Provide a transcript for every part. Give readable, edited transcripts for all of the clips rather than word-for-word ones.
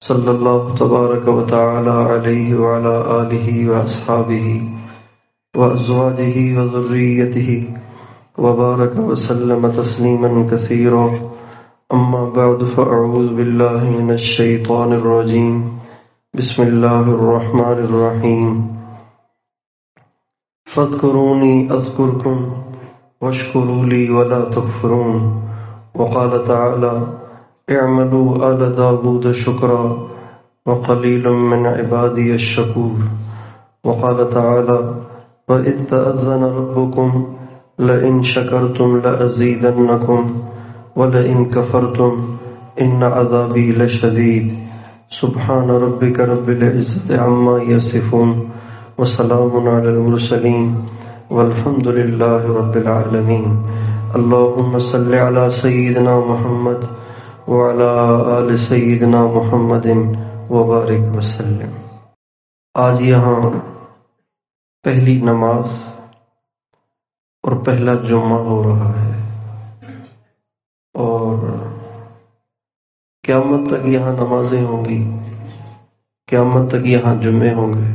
صلی اللہ تبارک و تعالی علیہ وعلی آلہ واصحابہ وازواجہ وذریتہ وبارک وسلم تسلیما کثیرا اما بعد فاعوذ باللہ من الشیطان الرجیم بسم اللہ الرحمن الرحیم فاذکرونی اذکرکم واشکروا لی ولا تکفرون وقال تعالی اعملوا آل داود شکرا وقلیل من عبادی الشکور وقال تعالی وَإِذْ تَأَذَّنَ رَبُّكُمْ لَئِن شَكَرْتُمْ لَأَزِيدَنَّكُمْ وَلَئِن كَفَرْتُمْ إِنَّ عَذَابِي لَشَدِيدٌ سبحان ربك رب العزة عما يصفون وسلام على المرسلين والحمد لله رب العالمين اللهم صل على سيدنا محمد وعلى آل سيدنا محمد وبارک وسلم۔ آج یہاں پہلی نماز اور پہلا جمعہ ہو رہا ہے اور قیامت تک یہاں نمازیں ہوں گی، قیامت تک یہاں جمعے ہوں گے۔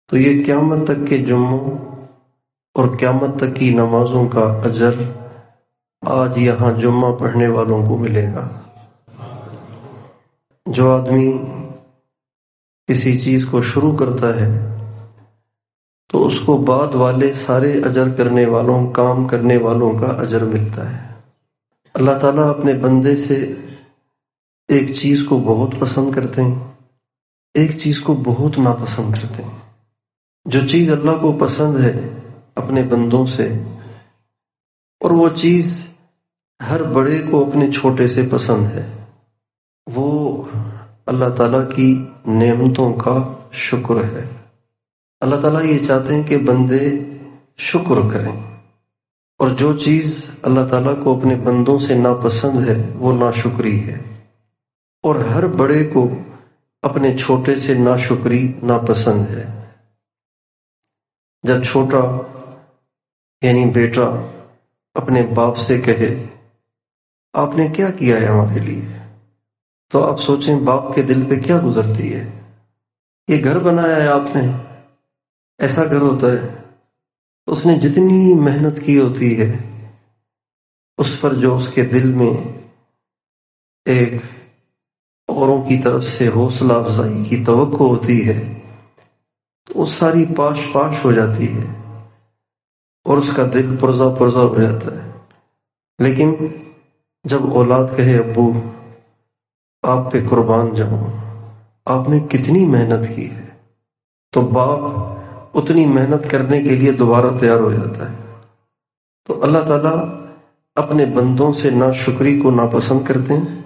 تو یہ قیامت تک کے جمعوں اور قیامت تک کی نمازوں کا اجر آج یہاں جمعہ پڑھنے والوں کو ملے گا۔ جو آدمی کسی چیز کو شروع کرتا ہے تو اس کو بعد والے سارے اجر کرنے والوں، کام کرنے والوں کا اجر ملتا ہے۔ اللہ تعالیٰ اپنے بندے سے ایک چیز کو بہت پسند کرتے ہیں، ایک چیز کو بہت ناپسند کرتے ہیں۔ جو چیز اللہ کو پسند ہے اپنے بندوں سے، اور وہ چیز ہر بڑے کو اپنے چھوٹے سے پسند ہے، وہ اللہ تعالیٰ کی نعمتوں کا شکر ہے۔ اللہ تعالیٰ یہ چاہتے ہیں کہ بندے شکر کریں، اور جو چیز اللہ تعالیٰ کو اپنے بندوں سے ناپسند ہے وہ ناشکری ہے، اور ہر بڑے کو اپنے چھوٹے سے ناشکری ناپسند ہے۔ جب چھوٹا یعنی بیٹا اپنے باپ سے کہے آپ نے کیا کیا ہے ہمارے لیے، تو آپ سوچیں باپ کے دل پہ کیا گزرتی ہے۔ یہ گھر بنایا ہے آپ نے، ایسا گھر ہوتا ہے، اس نے جتنی محنت کی ہوتی ہے اس پر جو اس کے دل میں ایک اوروں کی طرف سے حوصلہ افزائی کی توقع ہوتی ہے تو وہ ساری پاش پاش ہو جاتی ہے اور اس کا دل پرزا پرزا ہو جاتا ہے۔ لیکن جب اولاد کہے ابو آپ پہ قربان جاؤں، آپ نے کتنی محنت کی ہے، تو باپ اتنی محنت کرنے کے لیے دوبارہ تیار ہو جاتا ہے۔ تو اللہ تعالیٰ اپنے بندوں سے ناشکری کو ناپسند کرتے ہیں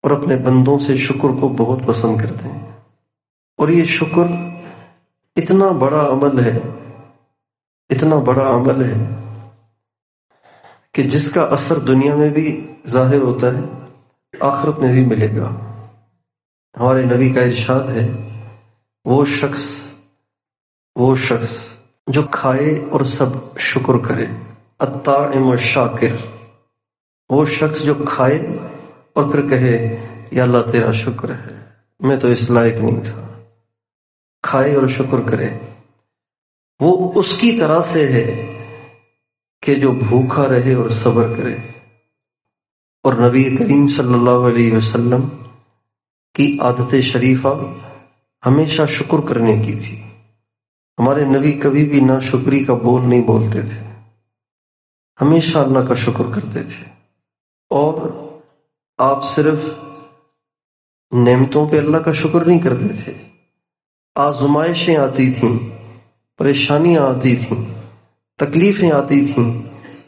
اور اپنے بندوں سے شکر کو بہت پسند کرتے ہیں۔ اور یہ شکر اتنا بڑا عمل ہے، اتنا بڑا عمل ہے کہ جس کا اثر دنیا میں بھی ظاہر ہوتا ہے، آخرت میں بھی ملے گا۔ ہمارے نبی کا ارشاد ہے وہ شخص جو کھائے اور سب شکر کرے، الطاعم الشاکر، وہ شخص جو کھائے اور پھر کہے یا اللہ تیرا شکر ہے، میں تو اس لائق نہیں تھا، کھائے اور شکر کرے، وہ اس کی طرح سے ہے کہ جو بھوکا رہے اور صبر کرے۔ اور نبی کریم صلی اللہ علیہ وسلم کی عادت شریفہ ہمیشہ شکر کرنے کی تھی۔ ہمارے نبی کبھی بھی ناشکری کا بول نہیں بولتے تھے، ہمیشہ اللہ کا شکر کرتے تھے۔ اور آپ صرف نعمتوں پہ اللہ کا شکر نہیں کرتے تھے، آزمائشیں آتی تھیں، پریشانیاں آتی تھیں، تکلیفیں آتی تھیں،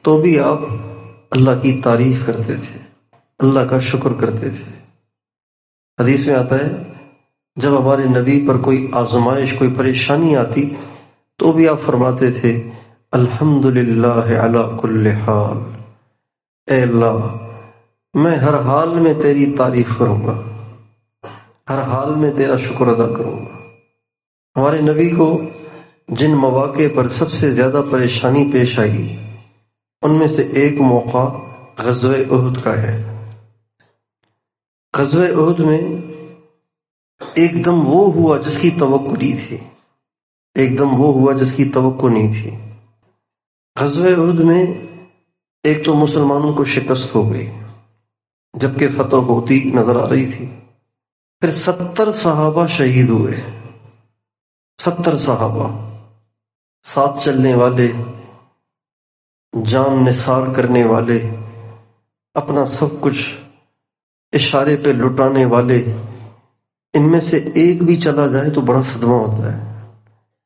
تو بھی آپ اللہ کی تعریف کرتے تھے، اللہ کا شکر کرتے تھے۔ حدیث میں آتا ہے جب ہمارے نبی پر کوئی آزمائش، کوئی پریشانی آتی تو بھی آپ فرماتے تھے الحمدللہ علی کل حال، اے اللہ میں ہر حال میں تیری تعریف کروں گا، ہر حال میں تیرا شکر ادا کروں گا۔ ہمارے نبی کو جن مواقع پر سب سے زیادہ پریشانی پیش آئی ان میں سے ایک موقع غزوہ احد کا ہے۔ غزوہ احد میں ایک دم وہ ہوا جس کی توقع نہیں تھی، ایک دم وہ ہوا جس کی توقع نہیں تھی۔ غزوہ احد میں ایک تو مسلمانوں کو شکست ہو گئی جبکہ فتح ہوتی نظر آ رہی تھی، پھر 70 صحابہ شہید ہوئے، 70 صحابہ، ساتھ چلنے والے، جان نثار کرنے والے، اپنا سب کچھ اشارے پہ لٹانے والے، ان میں سے ایک بھی چلا جائے تو بڑا صدمہ ہوتا ہے۔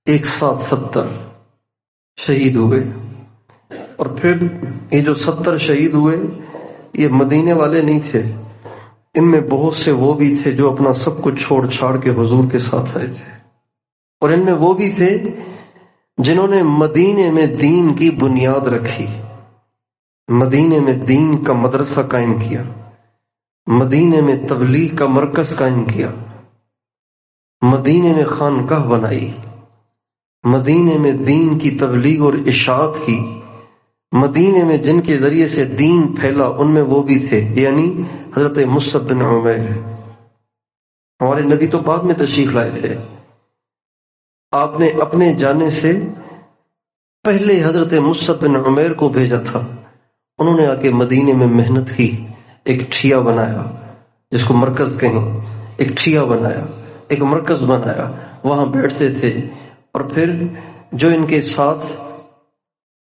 ایک ساتھ 70 شہید ہوئے، اور پھر یہ جو 70 شہید ہوئے یہ مدینے والے نہیں تھے، ان میں بہت سے وہ بھی تھے جو اپنا سب کچھ چھوڑ چھاڑ کے حضور کے ساتھ آئے تھے، اور ان میں وہ بھی تھے جنہوں نے مدینے میں دین کی بنیاد رکھی، مدینے میں دین کا مدرسہ قائم کیا، مدینے میں تبلیغ کا مرکز قائم کیا، مدینے میں خانقاہ بنائی، مدینے میں دین کی تبلیغ اور اشاعت کی، مدینے میں جن کے ذریعے سے دین پھیلا ان میں وہ بھی تھے، یعنی حضرت مصعب بن عمیر۔ ہمارے نبی تو بعد میں تشریف لائے تھے، آپ نے اپنے جانے سے پہلے حضرت مصعب بن عمیر کو بھیجا تھا، انہوں نے آ کے مدینے میں محنت کی، ایک ٹھیا بنایا جس کو مرکز کہیں، ایک ٹھیا بنایا، ایک مرکز بنایا، وہاں بیٹھتے تھے، اور پھر جو ان کے ساتھ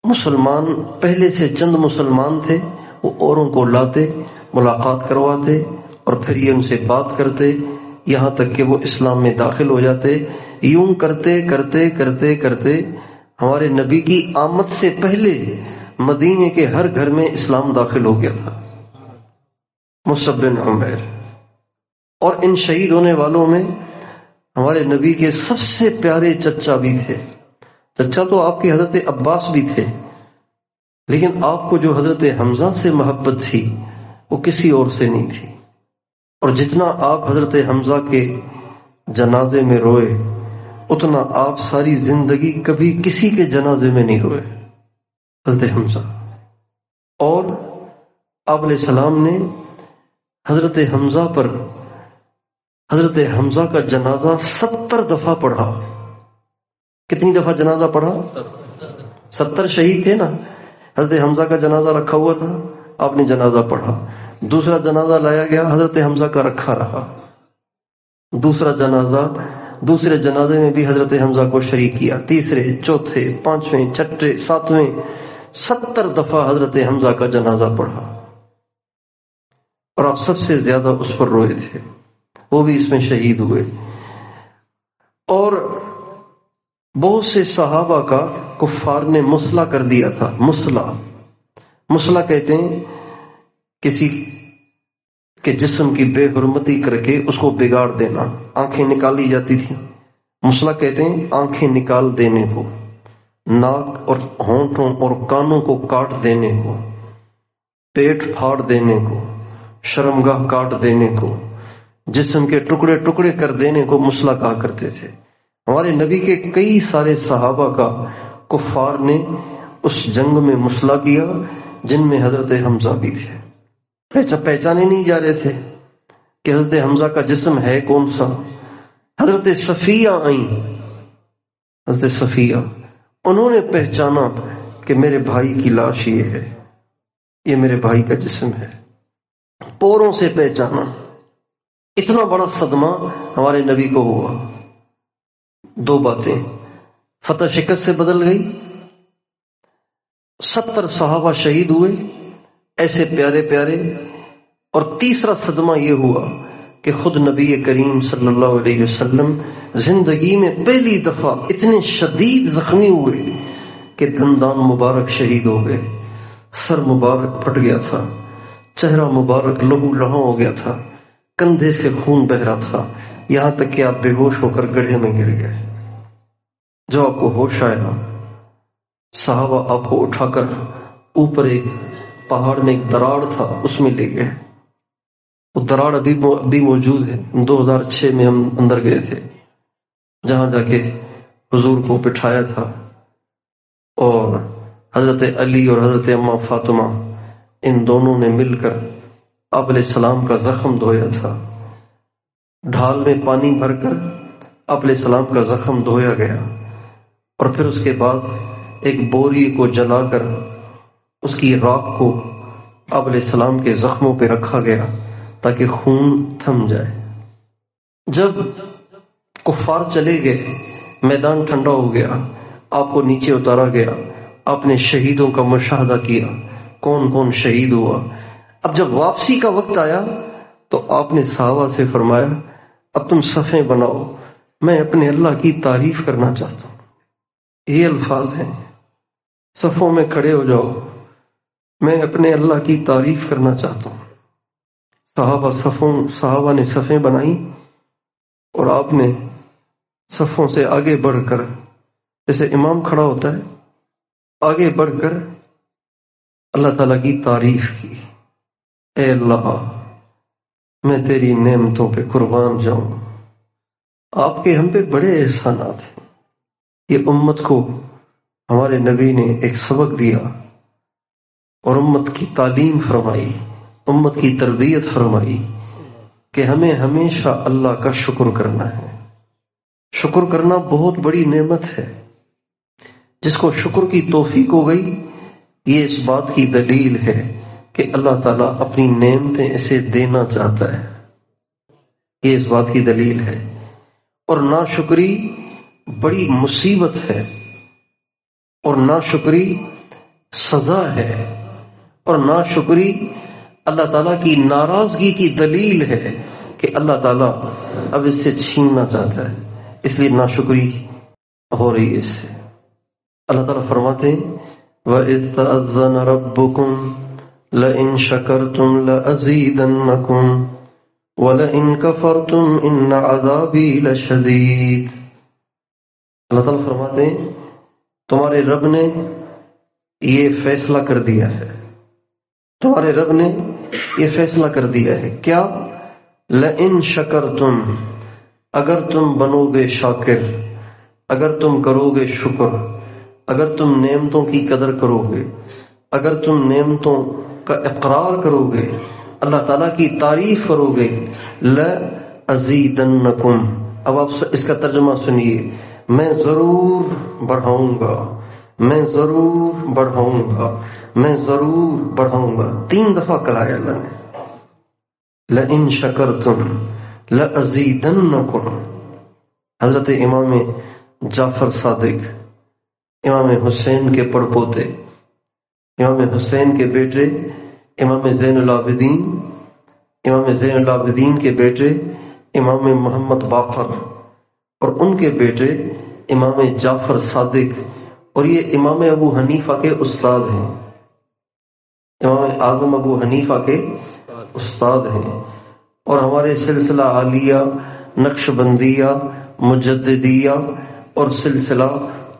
مسلمان پہلے سے چند مسلمان تھے وہ اوروں کو لاتے، ملاقات کرواتے، اور پھر یہ ان سے بات کرتے یہاں تک کہ وہ اسلام میں داخل ہو جاتے۔ یوں کرتے کرتے کرتے کرتے ہمارے نبی کی آمد سے پہلے مدینے کے ہر گھر میں اسلام داخل ہو گیا تھا، مصعب بن عمیر۔ اور ان شہید ہونے والوں میں ہمارے نبی کے سب سے پیارے چچا بھی تھے، چچا تو آپ کے حضرت عباس بھی تھے، لیکن آپ کو جو حضرت حمزہ سے محبت تھی وہ کسی اور سے نہیں تھی، اور جتنا آپ حضرت حمزہ کے جنازے میں روئے اتنا آپ ساری زندگی کبھی کسی کے جنازے میں نہیں روئے، حضرت حمزہ۔ اور آپ علیہ السلام نے حضرت حمزہ پر حضرت حمزہ کا جنازہ 70 دفعہ پڑھا۔ کتنی دفعہ جنازہ پڑھا؟ 70 شہید تھے نا، حضرت حمزہ کا جنازہ رکھا ہوا تھا، آپ نے جنازہ پڑھا، دوسرا جنازہ لایا گیا، حضرت حمزہ کا رکھا رہا، دوسرا جنازہ، دوسرے جنازے میں بھی حضرت حمزہ کو شریک کیا، تیسرے، چوتھے، پانچویں، چھٹے، ساتویں، 70 دفعہ حضرت حمزہ کا جنازہ پڑھا، اور آپ سب سے زیادہ اس پر روئے تھے، وہ بھی اس میں شہید ہوئے۔ اور بہت سے صحابہ کا کفار نے مسلح کر دیا تھا، مسلح کہتے ہیں کسی کے جسم کی بے حرمتی کر کے اس کو بگاڑ دینا، آنکھیں نکالی جاتی تھی، مسلح کہتے ہیں آنکھیں نکال دینے کو، ناک اور ہونٹوں اور کانوں کو کاٹ دینے کو، پیٹ پھاڑ دینے کو، شرمگاہ کاٹ دینے کو، جسم کے ٹکڑے ٹکڑے کر دینے کو مسلح کہا کرتے تھے۔ ہمارے نبی کے کئی سارے صحابہ کا کفار نے اس جنگ میں مسلح کیا، جن میں حضرت حمزہ بھی تھے۔ پہچانے نہیں جا رہے تھے کہ حضرت حمزہ کا جسم ہے کون سا۔ حضرت صفیہ آئیں، حضرت صفیہ، انہوں نے پہچانا کہ میرے بھائی کی لاش یہ ہے، یہ میرے بھائی کا جسم ہے، پوروں سے پہچانا۔ اتنا بڑا صدمہ ہمارے نبی کو ہوا۔ دو باتیں، فتح شکست سے بدل گئی، 70 صحابہ شہید ہوئے ایسے پیارے پیارے، اور تیسرا صدمہ یہ ہوا کہ خود نبی کریم صلی اللہ علیہ وسلم زندگی میں پہلی دفعہ اتنے شدید زخمی ہوئے کہ دندان مبارک شہید ہو گئے، سر مبارک پھٹ گیا تھا، چہرہ مبارک لہو لہاں ہو گیا تھا، کندھے سے خون بہ رہا تھا، یہاں تک کہ آپ بے ہوش ہو کر گڑھے میں گر گئے۔ جو آپ کو ہوش آیا، صحابہ آپ کو اٹھا کر اوپر ایک پہاڑ میں ایک دراڑ تھا اس میں لے گئے، وہ دراڑ ابھی موجود ہے، 2006 میں ہم اندر گئے تھے، جہاں جا کے حضور کو بٹھایا تھا، اور حضرت علی اور حضرت اماں فاطمہ ان دونوں نے مل کر آپ علیہ السلام کا زخم دھویا تھا، ڈھال میں پانی بھر کر آپ علیہ السلام کا زخم دھویا گیا، اور پھر اس کے بعد ایک بوری کو جلا کر اس کی راکھ کو آپ علیہ السلام کے زخموں پہ رکھا گیا تاکہ خون تھم جائے۔ جب کفار چلے گئے، میدان ٹھنڈا ہو گیا، آپ کو نیچے اتارا گیا، آپ نے شہیدوں کا مشاہدہ کیا، کون کون شہید ہوا۔ اب جب واپسی کا وقت آیا تو آپ نے صحابہ سے فرمایا اب تم صفیں بناؤ، میں اپنے اللہ کی تعریف کرنا چاہتا ہوں۔ یہ الفاظ ہیں، صفوں میں کھڑے ہو جاؤ، میں اپنے اللہ کی تعریف کرنا چاہتا ہوں۔ صحابہ نے صفیں بنائیں، اور آپ نے صفوں سے آگے بڑھ کر، جیسے امام کھڑا ہوتا ہے، آگے بڑھ کر اللہ تعالیٰ کی تعریف کی۔ اے اللہ، میں تیری نعمتوں پہ قربان جاؤں، آپ کے ہم پہ بڑے احسانات ہیں۔ یہ امت کو ہمارے نبی نے ایک سبق دیا اور امت کی تعلیم فرمائی، امت کی تربیت فرمائی کہ ہمیں ہمیشہ اللہ کا شکر کرنا ہے۔ شکر کرنا بہت بڑی نعمت ہے۔ جس کو شکر کی توفیق ہو گئی، یہ اس بات کی دلیل ہے کہ اللہ تعالیٰ اپنی نعمتیں اسے دینا چاہتا ہے، یہ اس بات کی دلیل ہے۔ اور ناشکری بڑی مصیبت ہے، اور ناشکری سزا ہے، اور ناشکری اللہ تعالیٰ کی ناراضگی کی دلیل ہے کہ اللہ تعالیٰ اب اس سے چھیننا چاہتا ہے، اس لیے ناشکری ہو رہی ہے اس سے۔ اللہ تعالیٰ فرماتے ہیں وَإِذْ تَأَذَّنَ رَبُّكُمْ لَئِن شَكَرْتُمْ لَأَزِيدَنَّكُمْ وَلَئِن كَفَرْتُمْ إِنَّ عَذَابِي لَشَدِيدٌ۔ اللہ تعالیٰ فرماتے ہیں تمہارے رب نے یہ فیصلہ کر دیا ہے، تمہارے رب نے یہ فیصلہ کر دیا ہے کیا؟ لَئِن شَكَرْتُمْ، اگر تم بنو گے شاکر، اگر تم کرو گے شکر، اگر تم نعمتوں کی قدر کرو گے، اگر تم نعمتوں کا اقرار کرو گے، اللہ تعالیٰ کی تعریف کرو گے، لَأَزِيدَنَّكُمْ۔ اب آپ اس کا ترجمہ سنیے، میں ضرور بڑھاؤں گا، میں ضرور بڑھاؤں گا، میں ضرور بڑھاؤں گا، 3 دفعہ کہا ہے اللہ نے، لَئِن شَكَرْتُمْ لَأَزِيدَنَّكُمْ۔ حضرت امام جعفر صادق، امام حسین کے پڑپوتے، امام حسین کے بیٹے امام زین العابدین، امام زین العابدین کے بیٹے امام محمد باقر، اور ان کے بیٹے امام جعفر صادق، اور یہ امام ابو حنیفہ کے استاد ہیں، امام اعظم ابو حنیفہ کے استاد ہیں، اور ہمارے سلسلہ عالیہ، نقش بندیہ، مجددیہ اور سلسلہ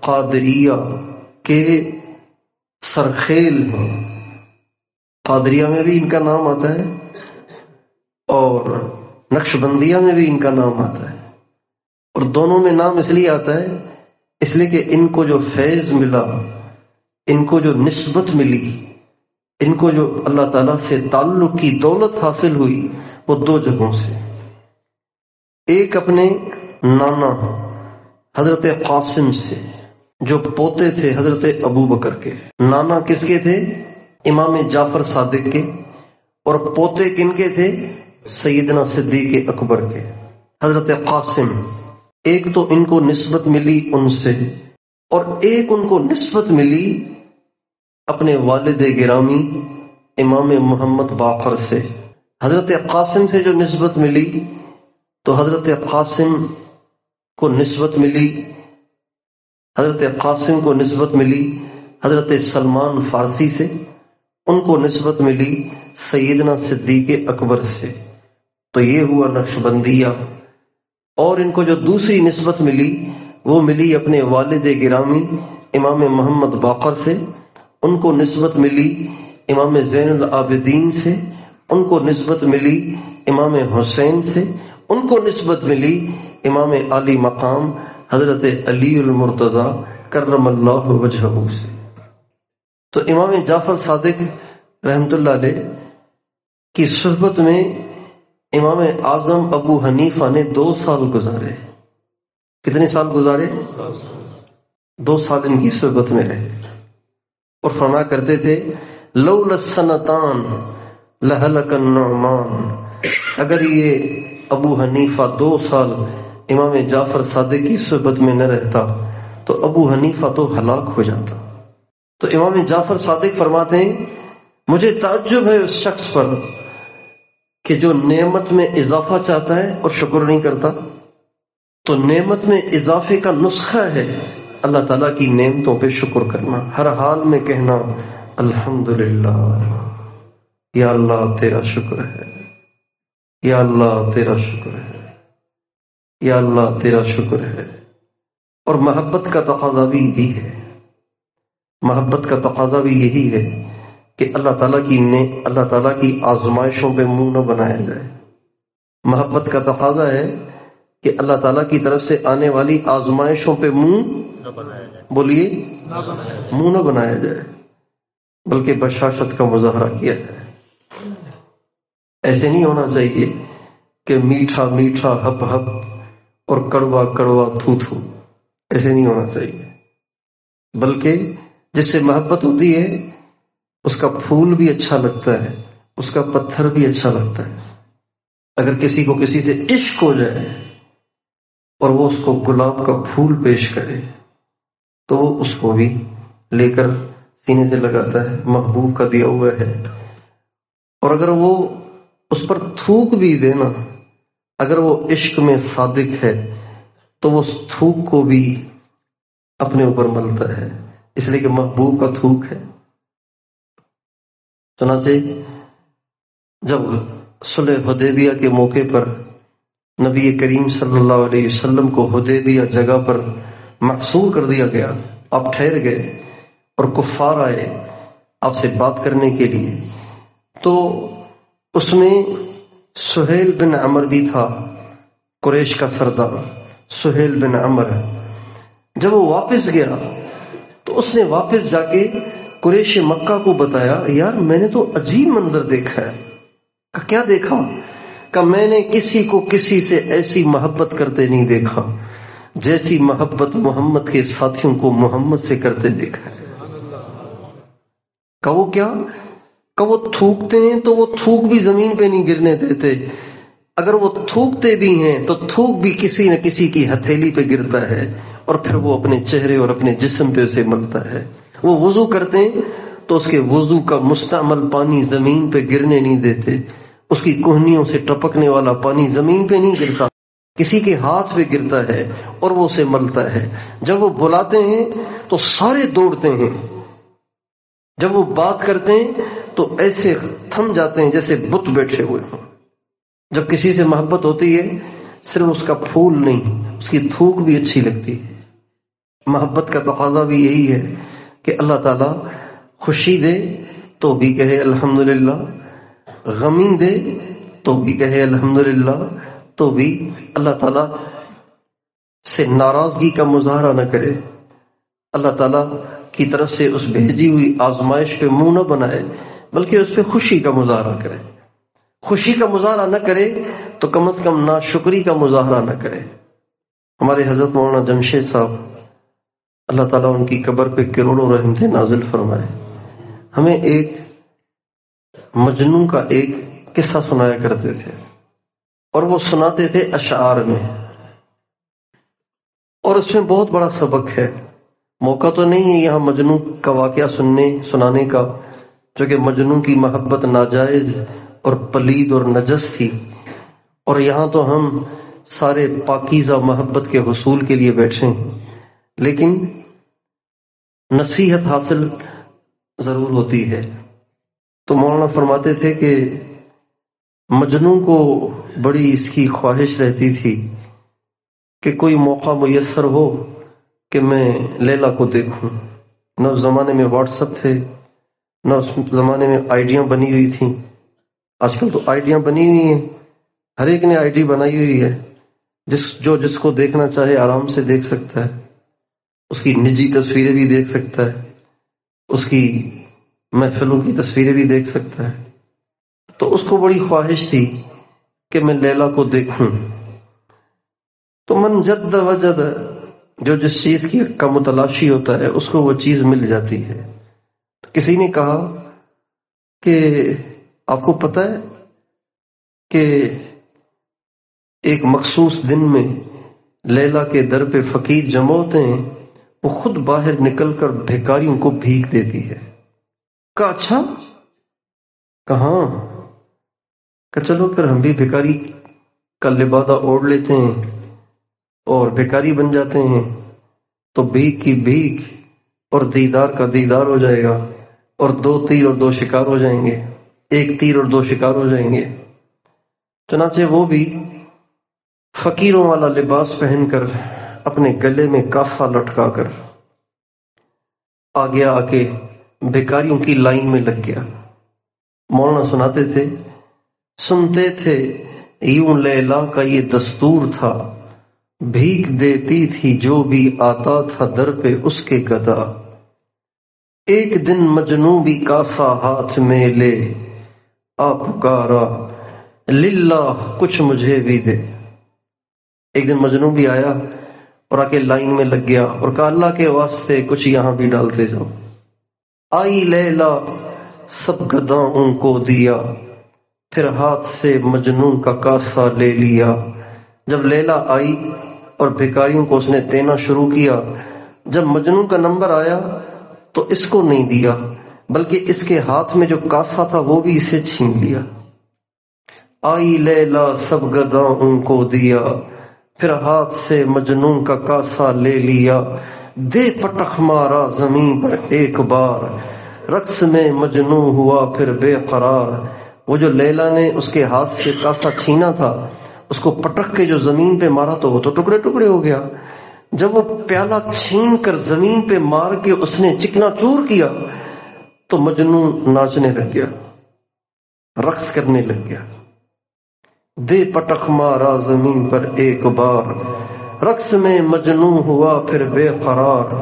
قادریہ کے سرخیل ہیں۔ قادریہ میں بھی ان کا نام آتا ہے اور نقش بندیہ میں بھی ان کا نام آتا ہے، اور دونوں میں نام اس لیے آتا ہے اس لیے کہ ان کو جو فیض ملا، ان کو جو نسبت ملی، ان کو جو اللہ تعالیٰ سے تعلق کی دولت حاصل ہوئی، وہ 2 جگہوں سے۔ ایک اپنے نانا حضرت قاسم سے، جو پوتے تھے حضرت ابو بکر کے۔ نانا کس کے تھے؟ امام جعفر صادق کے، اور پوتے کن کے تھے؟ سیدنا صدیق اکبر کے، حضرت قاسم۔ ایک تو ان کو نسبت ملی ان سے، اور ایک ان کو نسبت ملی اپنے والد گرامی امام محمد باقر سے۔ حضرت قاسم سے جو نسبت ملی تو حضرت قاسم کو نسبت ملی، حضرت قاسم کو نسبت ملی حضرت سلمان فارسی سے، ان کو نسبت ملی سیدنا صدیق اکبر سے۔ تو یہ ہوا نقش بندیہ۔ اور ان کو جو دوسری نسبت ملی وہ ملی اپنے والد گرامی امام محمد باقر سے، ان کو نسبت ملی امام زین العابدین سے، ان کو نسبت ملی امام حسین سے، ان کو نسبت ملی امام علی مقام حضرت علی المرتضی کرم اللہ وجہہ سے۔ تو امام جعفر صادق رحمۃ اللہ علیہ کی صحبت میں امام اعظم ابو حنیفہ نے 2 سال گزارے. کتنے سال گزارے؟ 2 سال ان کی صحبت میں رہے اور فرمایا کرتے تھے لولا السنتان لہلک النعمان. اگر یہ ابو حنیفہ 2 سال امام جعفر صادق کی صحبت میں نہ رہتا تو ابو حنیفہ تو ہلاک ہو جاتا. تو امام جعفر صادق فرماتے ہیں مجھے تعجب ہے اس شخص پر کہ جو نعمت میں اضافہ چاہتا ہے اور شکر نہیں کرتا. تو نعمت میں اضافے کا نسخہ ہے اللہ تعالیٰ کی نعمتوں پہ شکر کرنا، ہر حال میں کہنا الحمدللہ، یا اللہ تیرا شکر ہے، یا اللہ تیرا شکر ہے، یا اللہ تیرا شکر ہے. اور محبت کا تقاضا بھی یہی ہے، محبت کا تقاضا بھی یہی ہے کہ اللہ تعالیٰ کی آزمائشوں پہ منہ نہ بنایا جائے. محبت کا تقاضا ہے کہ اللہ تعالیٰ کی طرف سے آنے والی آزمائشوں پہ منہ نہ بنایا جائے. بولیے منہ نہ بنایا جائے، بلکہ بشاشت کا مظاہرہ کیا جائے. ایسے نہیں ہونا چاہیے کہ میٹھا میٹھا ہپ ہپ اور کڑوا کڑوا تھو تھو، ایسے نہیں ہونا چاہیے. بلکہ جس سے محبت ہوتی ہے اس کا پھول بھی اچھا لگتا ہے، اس کا پتھر بھی اچھا لگتا ہے. اگر کسی کو کسی سے عشق ہو جائے اور وہ اس کو گلاب کا پھول پیش کرے تو وہ اس کو بھی لے کر سینے سے لگاتا ہے، محبوب کا دیا ہوا ہے. اور اگر وہ اس پر تھوک بھی دے نا، اگر وہ عشق میں صادق ہے تو وہ اس تھوک کو بھی اپنے اوپر ملتا ہے، اس لیے کہ محبوب کا تھوک ہے. چنانچہ جب صلح حدیبیہ کے موقع پر نبی کریم صلی اللہ علیہ وسلم کو حدیبیہ جگہ پر محصور کر دیا گیا، آپ ٹھہر گئے اور کفار آئے آپ سے بات کرنے کے لیے، تو اس میں سہیل بن عمر بھی تھا، قریش کا سردار سہیل بن عمر. جب وہ واپس گیا تو اس نے واپس جا کے قریش مکہ کو بتایا یار میں نے تو عجیب منظر دیکھا ہے. کیا دیکھا؟ کہ میں نے کسی کو کسی سے ایسی محبت کرتے نہیں دیکھا جیسی محبت محمد کے ساتھیوں کو محمد سے کرتے دیکھا ہے. کہ وہ کیا؟ کہ وہ تھوکتے ہیں تو وہ تھوک بھی زمین پہ نہیں گرنے دیتے، اگر وہ تھوکتے بھی ہیں تو تھوک بھی کسی نہ کسی کی ہتھیلی پہ گرتا ہے اور پھر وہ اپنے چہرے اور اپنے جسم پہ اسے ملتا ہے. وہ وضو کرتے ہیں تو اس کے وضو کا مستعمل پانی زمین پہ گرنے نہیں دیتے، اس کی کوہنیوں سے ٹپکنے والا پانی زمین پہ نہیں گرتا، کسی کے ہاتھ پہ گرتا ہے اور وہ اسے ملتا ہے. جب وہ بلاتے ہیں تو سارے دوڑتے ہیں، جب وہ بات کرتے ہیں تو ایسے تھم جاتے ہیں جیسے بت بیٹھے ہوئے ہوں. جب کسی سے محبت ہوتی ہے صرف اس کا پھول نہیں، اس کی تھوک بھی اچھی لگتی ہے. محبت کا تقاضا بھی یہی ہے کہ اللہ تعالیٰ خوشی دے تو بھی کہے الحمدللہ، غمی دے تو بھی کہے الحمدللہ، تو بھی اللہ تعالیٰ سے ناراضگی کا مظاہرہ نہ کرے، اللہ تعالیٰ کی طرف سے اس بھیجی ہوئی آزمائش پہ منہ نہ بنائے، بلکہ اس پہ خوشی کا مظاہرہ کرے. خوشی کا مظاہرہ نہ کرے تو کم از کم ناشکری کا مظاہرہ نہ کرے. ہمارے حضرت مولانا جمشید صاحب اللہ تعالیٰ ان کی قبر پہ کروڑوں رحمتیں نازل فرمائے، ہمیں ایک مجنوں کا ایک قصہ سنایا کرتے تھے اور وہ سناتے تھے اشعار میں، اور اس میں بہت بڑا سبق ہے. موقع تو نہیں ہے یہاں مجنوں کا واقعہ سنانے کا، جو کہ مجنوں کی محبت ناجائز اور پلید اور نجس تھی، اور یہاں تو ہم سارے پاکیزہ محبت کے حصول کے لیے بیٹھے ہیں، لیکن نصیحت حاصل ضرور ہوتی ہے. تو مولانا فرماتے تھے کہ مجنوں کو بڑی اس کی خواہش رہتی تھی کہ کوئی موقع میسر ہو کہ میں لیلا کو دیکھوں. نہ اس زمانے میں واٹس ایپ تھے، نہ اس زمانے میں آئیڈیاں بنی ہوئی تھیں. آج کل تو آئیڈیاں بنی ہوئی ہیں، ہر ایک نے آئی ڈی بنائی ہوئی ہے، جس کو دیکھنا چاہے آرام سے دیکھ سکتا ہے، اس کی نجی تصویریں بھی دیکھ سکتا ہے، اس کی محفلوں کی تصویریں بھی دیکھ سکتا ہے. تو اس کو بڑی خواہش تھی کہ میں لیلا کو دیکھوں. تو من جد وجد، جو جس چیز کی کا متلاشی ہوتا ہے اس کو وہ چیز مل جاتی ہے. تو کسی نے کہا کہ آپ کو پتہ ہے کہ ایک مخصوص دن میں لیلا کے در پہ فقیر جمع ہوتے ہیں، وہ خود باہر نکل کر بھیکاریوں کو بھیک دیتی ہے. کہا اچھا، کہاں؟ کہ چلو پھر ہم بھی بھیکاری کا لبادہ اوڑھ لیتے ہیں اور بھیکاری بن جاتے ہیں، تو بھیک کی بھیک اور دیدار کا دیدار ہو جائے گا، اور 2 تیر اور 2 شکار ہو جائیں گے، 1 تیر اور 2 شکار ہو جائیں گے. چنانچہ وہ بھی فقیروں والا لباس پہن کر اپنے گلے میں کاسا لٹکا کر آگے آ کے بھیکاریوں کی لائن میں لگ گیا. مولانا سناتے تھے، سنتے تھے یوں لیلا کا یہ دستور تھا، بھیک دیتی تھی جو بھی آتا تھا در پہ اس کے گدا. ایک دن مجنوں بھی کاسا ہاتھ میں لے آ پکارا، للہ کچھ مجھے بھی دے. ایک دن مجنوں بھی آیا اور آ کے لائن میں لگ گیا اور کہا اللہ کے واسطے کچھ یہاں بھی ڈالتے جاؤ. آئی لیلا سب گداؤں کو دیا، پھر ہاتھ سے مجنوں کا کاسا لے لیا. جب لیلا آئی اور بھکاریوں کو اس نے دینا شروع کیا، جب مجنوں کا نمبر آیا تو اس کو نہیں دیا، بلکہ اس کے ہاتھ میں جو کاسا تھا وہ بھی اسے چھین لیا. آئی لیلا سب گداؤں کو دیا، پھر ہاتھ سے مجنوں کا کاسا لے لیا. دے پٹخ مارا زمین پر ایک بار، رقص میں مجنوں ہوا پھر بے قرار. وہ جو لیلا نے اس کے ہاتھ سے کاسا چھینا تھا، اس کو پٹک کے جو زمین پہ مارا تو وہ تو ٹکڑے ٹکڑے ہو گیا. جب وہ پیالہ چھین کر زمین پہ مار کے اس نے چکنا چور کیا تو مجنوں ناچنے لگ گیا، رقص کرنے لگ گیا. دے پٹخ مارا زمین پر ایک بار، رقص میں مجنوں ہوا پھر بے قرار.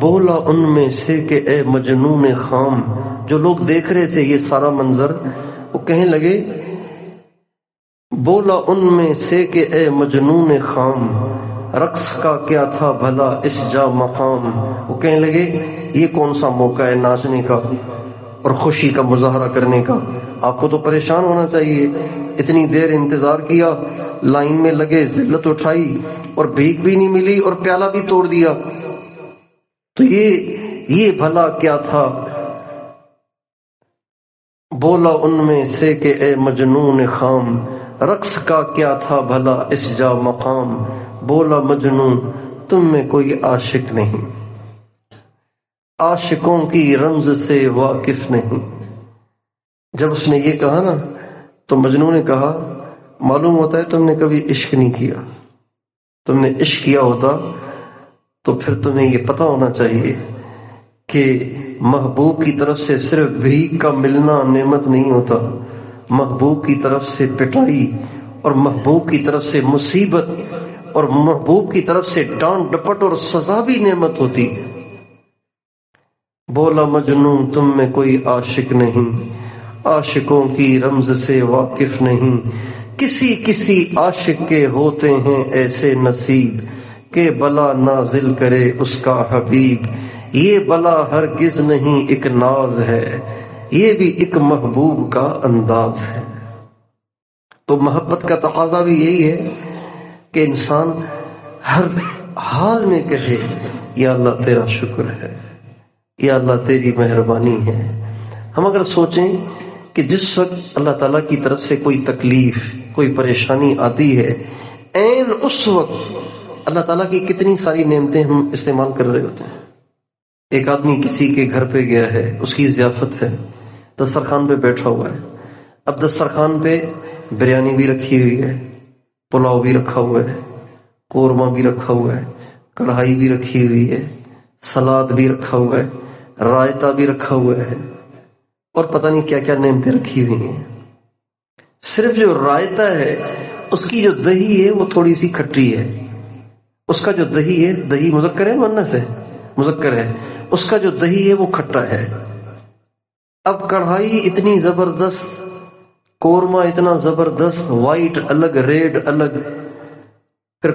بولا ان میں سے کہ اے مجنون خام، جو لوگ دیکھ رہے تھے یہ سارا منظر، وہ کہنے لگے، بولا ان میں سے کہ اے مجنون خام، رقص کا کیا تھا بھلا اس جا مقام. وہ کہنے لگے یہ کون سا موقع ہے ناچنے کا اور خوشی کا مظاہرہ کرنے کا؟ آپ کو تو پریشان ہونا چاہیے، اتنی دیر انتظار کیا، لائن میں لگے، ذلت اٹھائی اور بھیک بھی نہیں ملی اور پیالہ بھی توڑ دیا، تو یہ بھلا کیا تھا؟ بولا ان میں سے کہ اے مجنون خام، رقص کا کیا تھا بھلا اس جا مقام. بولا مجنون تم میں کوئی عاشق نہیں، عاشقوں کی رمز سے واقف نہیں. جب اس نے یہ کہا نا تو مجنوں نے کہا، معلوم ہوتا ہے تم نے کبھی عشق نہیں کیا، تم نے عشق کیا ہوتا تو پھر تمہیں یہ پتہ ہونا چاہیے کہ محبوب کی طرف سے صرف بھیک کا ملنا نعمت نہیں ہوتا، محبوب کی طرف سے پٹائی اور محبوب کی طرف سے مصیبت اور محبوب کی طرف سے ڈانٹ ڈپٹ اور سزا بھی نعمت ہوتی. بولا مجنوں تم میں کوئی عاشق نہیں، عاشقوں کی رمز سے واقف نہیں. کسی کسی عاشق کے ہوتے ہیں ایسے نصیب کہ بلا نازل کرے اس کا حبیب. یہ بلا ہرگز نہیں ایک ناز ہے، یہ بھی ایک محبوب کا انداز ہے. تو محبت کا تقاضا بھی یہی ہے کہ انسان ہر حال میں کہے یا اللہ تیرا شکر ہے، یا اللہ تیری مہربانی ہے. ہم اگر سوچیں کہ جس وقت اللہ تعالیٰ کی طرف سے کوئی تکلیف، کوئی پریشانی آتی ہے، عین اس وقت اللہ تعالیٰ کی کتنی ساری نعمتیں ہم استعمال کر رہے ہوتے ہیں. ایک آدمی کسی کے گھر پہ گیا ہے، اس کی ضیافت ہے، دسترخوان پہ بیٹھا ہوا ہے. اب دسترخوان پہ بریانی بھی رکھی ہوئی ہے، پلاؤ بھی رکھا ہوا ہے، قورمہ بھی رکھا ہوا ہے، کڑھائی بھی رکھی ہوئی ہے، سلاد بھی رکھا ہوا ہے، رائتا بھی رکھا ہوا ہے، اور پتہ نہیں کیا کیا نعمتیں رکھی ہوئی ہیں. صرف جو رائتا ہے اس کی جو دہی ہے وہ تھوڑی سی کھٹی ہے، اس کا جو دہی ہے، دہی مذکر ہے مؤنث ہے؟ مذکر ہے. اس کا جو دہی ہے وہ کھٹا ہے. اب کڑھائی اتنی زبردست قورمہ اتنا زبردست، وائٹ الگ، ریڈ الگ، پھر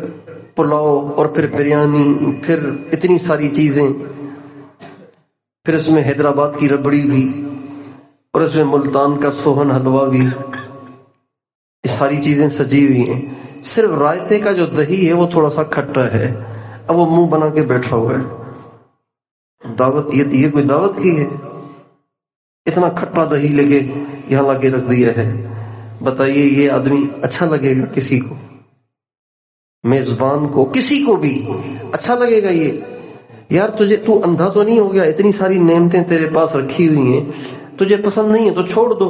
پلاؤ، اور پھر بریانی، پھر اتنی ساری چیزیں، پھر اس میں حیدرآباد کی ربڑی بھی، اور اس میں ملتان کا سوہن حلوہ بھی، یہ ساری چیزیں سجی ہوئی ہیں۔ صرف رائتے کا جو دہی ہے وہ تھوڑا سا کھٹا ہے، اب وہ منہ بنا کے بیٹھا ہوا ہے۔ دعوت، یہ کوئی دعوت کی ہے؟ اتنا کھٹا دہی لے کے یہاں لا کے رکھ دیا ہے، بتائیے یہ آدمی اچھا لگے گا کسی کو؟ میزبان کو، کسی کو بھی اچھا لگے گا یہ؟ یار تو اندھا تو نہیں ہو گیا؟ اتنی ساری نعمتیں تیرے پاس رکھی ہوئی ہیں، تجھے پسند نہیں ہے تو چھوڑ دو،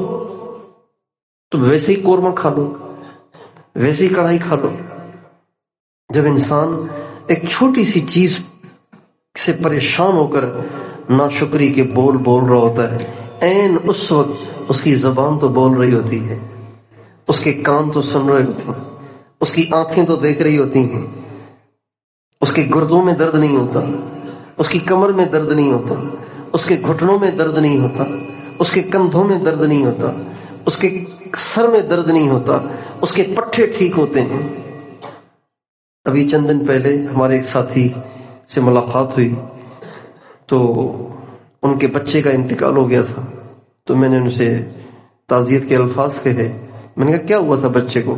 تو ویسے ہی قورمہ کھا لو، ویسے ہی کڑھائی کھا لو۔ جب انسان ایک چھوٹی سی چیز سے پریشان ہو کر ناشکری کے بول رہا ہوتا ہے، عین اس وقت اس کی زبان تو بول رہی ہوتی ہے، اس کے کان تو سن رہے ہوتے ہیں، اس کی آنکھیں تو دیکھ رہی ہوتی ہیں، اس کے گردوں میں درد نہیں ہوتا، اس کی کمر میں درد نہیں ہوتا، اس کے گھٹنوں میں درد نہیں ہوتا، اس کے کندھوں میں درد نہیں ہوتا، اس کے سر میں درد نہیں ہوتا، اس کے پٹھے ٹھیک ہوتے ہیں۔ ابھی چند دن پہلے ہمارے ایک ساتھی سے ملاقات ہوئی تو ان کے بچے کا انتقال ہو گیا تھا، تو میں نے ان سے تعزیت کے الفاظ کہے۔ میں نے کہا کیا ہوا تھا بچے کو؟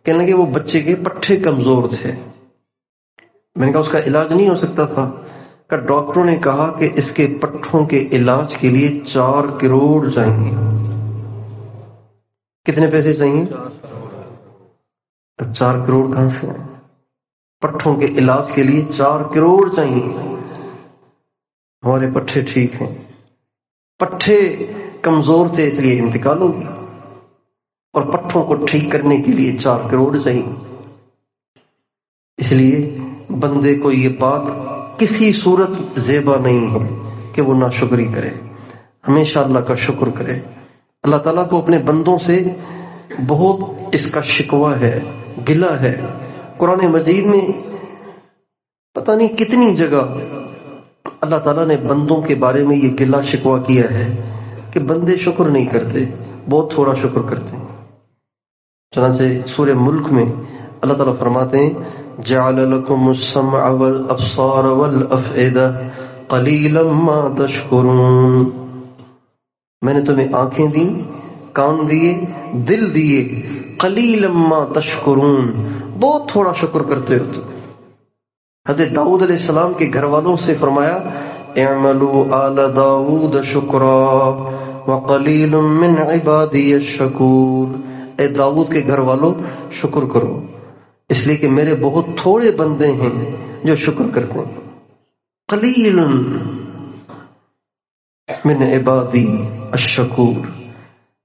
کہنے لگے وہ بچے کے پٹھے کمزور تھے۔ میں نے کہا اس کا علاج نہیں ہو سکتا تھا؟ کہ ڈاکٹروں نے کہا کہ اس کے پٹھوں کے علاج کے لیے 4 کروڑ چاہیے۔ کتنے پیسے چاہیے؟ 4 کروڑ کہاں سے؟ پٹھوں کے علاج کے لیے 4 کروڑ چاہیے۔ ہمارے پٹھے ٹھیک ہیں، پٹھے کمزور تھے اس لیے انتقال ہو گیا، اور پٹھوں کو ٹھیک کرنے کے لیے 4 کروڑ چاہیے۔ اس لیے بندے کو یہ بات کسی صورت زیبا نہیں ہے کہ وہ ناشکری کرے، ہمیشہ اللہ کا شکر کرے۔ اللہ تعالیٰ کو اپنے بندوں سے بہت اس کا شکوہ ہے، گلہ ہے۔ قرآن مجید میں پتہ نہیں کتنی جگہ اللہ تعالیٰ نے بندوں کے بارے میں یہ گلہ شکوہ کیا ہے کہ بندے شکر نہیں کرتے، بہت تھوڑا شکر کرتے ہیں۔ چنانچہ سورہ ملک میں اللہ تعالیٰ فرماتے ہیں جعل لكم السمع والابصار والافئدہ قلیلا ما تشکرون، میں نے تمہیں آنکھیں دی، کان دیے، دل دیے، قلیلا ما تشکرون، بہت تھوڑا شکر کرتے ہو تم۔ حضرت داؤد علیہ السلام کے گھر والوں سے فرمایا اعملوا آل داؤد شکرا وقلیل من عبادی الشکور، اے داؤد کے گھر والوں شکر کرو، اس لیے کہ میرے بہت تھوڑے بندے ہیں جو شکر کرتے ہیں۔ قلیل من عبادی الشکور،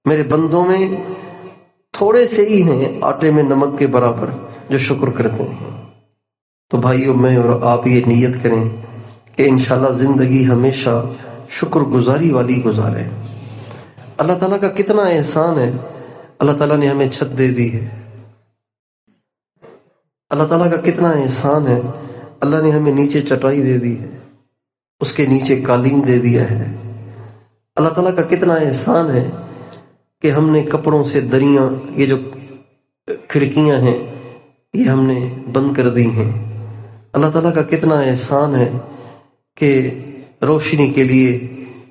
میرے بندوں میں تھوڑے سے ہی ہیں آٹے میں نمک کے برابر جو شکر کرتے ہیں۔ تو بھائیو میں اور آپ یہ نیت کریں کہ انشاءاللہ زندگی ہمیشہ شکر گزاری والی گزارے۔ اللہ تعالیٰ کا کتنا احسان ہے، اللہ تعالیٰ نے ہمیں چھت دے دی ہے۔ اللہ تعالیٰ کا کتنا احسان ہے، اللہ نے ہمیں نیچے چٹائی دے دی ہے، اس کے نیچے قالین دے دیا ہے۔ اللہ تعالیٰ کا کتنا احسان ہے کہ ہم نے کپڑوں سے دریاں، یہ جو کھڑکیاں ہیں یہ ہم نے بند کر دی ہیں۔ اللہ تعالیٰ کا کتنا احسان ہے کہ روشنی کے لیے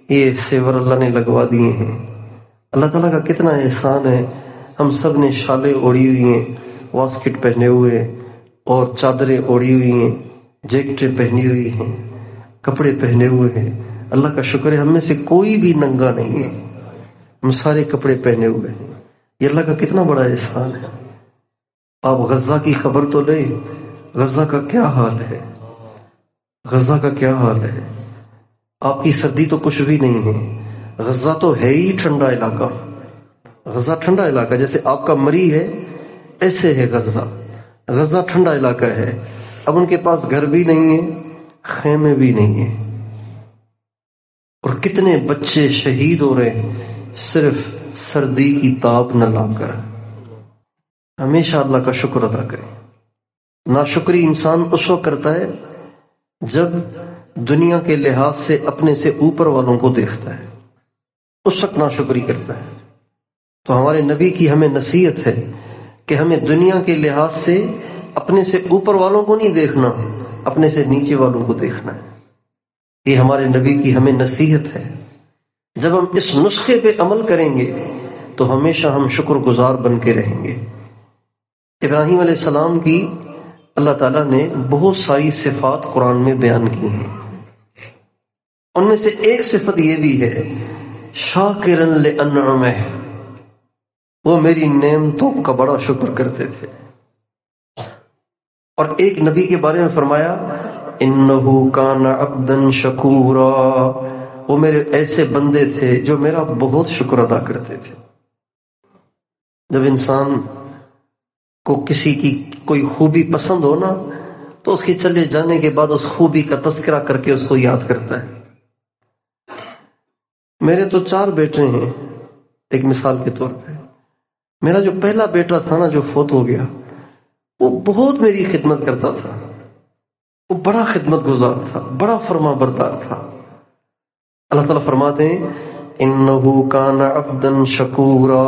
یہ سیور اللہ نے لگوا دیے ہیں۔ اللہ تعالیٰ کا کتنا احسان ہے، ہم سب نے شالیں اوڑھی ہوئی ہیں، واسکٹ پہنے ہوئے اور چادریں اوڑھی ہوئی ہیں، جیکٹیں پہنی ہوئی ہیں، کپڑے پہنے ہوئے ہیں۔ اللہ کا شکر ہے ہم میں سے کوئی بھی ننگا نہیں ہے، ہم سارے کپڑے پہنے ہوئے ہیں۔ یہ اللہ کا کتنا بڑا احسان ہے۔ آپ غزہ کی خبر تو لیں، غزہ کا کیا حال ہے، غزہ کا کیا حال ہے۔ آپ کی سردی تو کچھ بھی نہیں ہے، غزہ تو ہے ہی ٹھنڈا علاقہ، غزہ ٹھنڈا علاقہ، جیسے آپ کا مری ہے ایسے ہے غزہ، غزہ ٹھنڈا علاقہ ہے۔ اب ان کے پاس گھر بھی نہیں ہے، خیمے بھی نہیں ہیں، اور کتنے بچے شہید ہو رہے ہیں صرف سردی کی تاب نہ لا کر۔ ہمیشہ اللہ کا شکر ادا کریں۔ ناشکری انسان اس وقت کرتا ہے جب دنیا کے لحاظ سے اپنے سے اوپر والوں کو دیکھتا ہے، اس وقت ناشکری کرتا ہے۔ تو ہمارے نبی کی ہمیں نصیحت ہے کہ ہمیں دنیا کے لحاظ سے اپنے سے اوپر والوں کو نہیں دیکھنا، اپنے سے نیچے والوں کو دیکھنا ہے۔ یہ ہمارے نبی کی ہمیں نصیحت ہے۔ جب ہم اس نسخے پہ عمل کریں گے تو ہمیشہ ہم شکر گزار بن کے رہیں گے۔ ابراہیم علیہ السلام کی اللہ تعالیٰ نے بہت ساری صفات قرآن میں بیان کی ہیں، ان میں سے ایک صفت یہ بھی ہے شاکرا لانعمہ، وہ میری نعمتوں کا بڑا شکر کرتے تھے۔ اور ایک نبی کے بارے میں فرمایا انہ کان عبدا شکورا، وہ میرے ایسے بندے تھے جو میرا بہت شکر ادا کرتے تھے۔ جب انسان کو کسی کی کوئی خوبی پسند ہو نا تو اس کے چلے جانے کے بعد اس خوبی کا تذکرہ کر کے اس کو یاد کرتا ہے۔ میرے تو 4 بیٹے ہیں، ایک مثال کے طور پہ میرا جو پہلا بیٹا تھا نا جو فوت ہو گیا، وہ بہت میری خدمت کرتا تھا، وہ بڑا خدمت گزار تھا، بڑا فرما بردار تھا۔ اللہ تعالیٰ فرماتے ہیں انہ کان عبدا شکورا،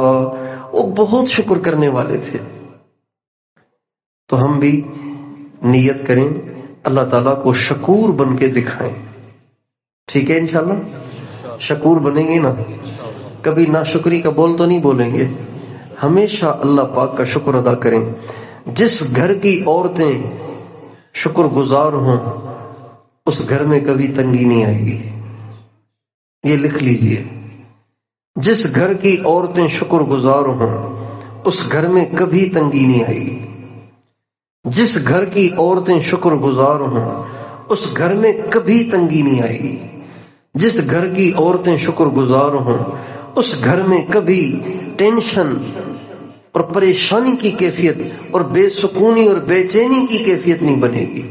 وہ بہت شکر کرنے والے تھے۔ تو ہم بھی نیت کریں اللہ تعالیٰ کو شکور بن کے دکھائیں، ٹھیک ہے؟ انشاءاللہ شکور بنیں گے نا، کبھی ناشکری کا بول تو نہیں بولیں گے، ہمیشہ اللہ پاک کا شکر ادا کریں۔ جس گھر کی عورتیں شکر گزار ہوں اس گھر میں کبھی تنگی نہیں آئے گی، یہ لکھ لیجئے۔ جس گھر کی عورتیں شکر گزار ہوں اس گھر میں کبھی تنگی نہیں آئے گی۔ جس گھر کی عورتیں شکر گزار ہوں اس گھر میں کبھی تنگی نہیں آئے گی۔ جس گھر کی عورتیں شکر گزار ہوں اس گھر میں کبھی ٹینشن اور پریشانی کی کیفیت اور بے سکونی اور بے چینی کی کیفیت نہیں بنے گی۔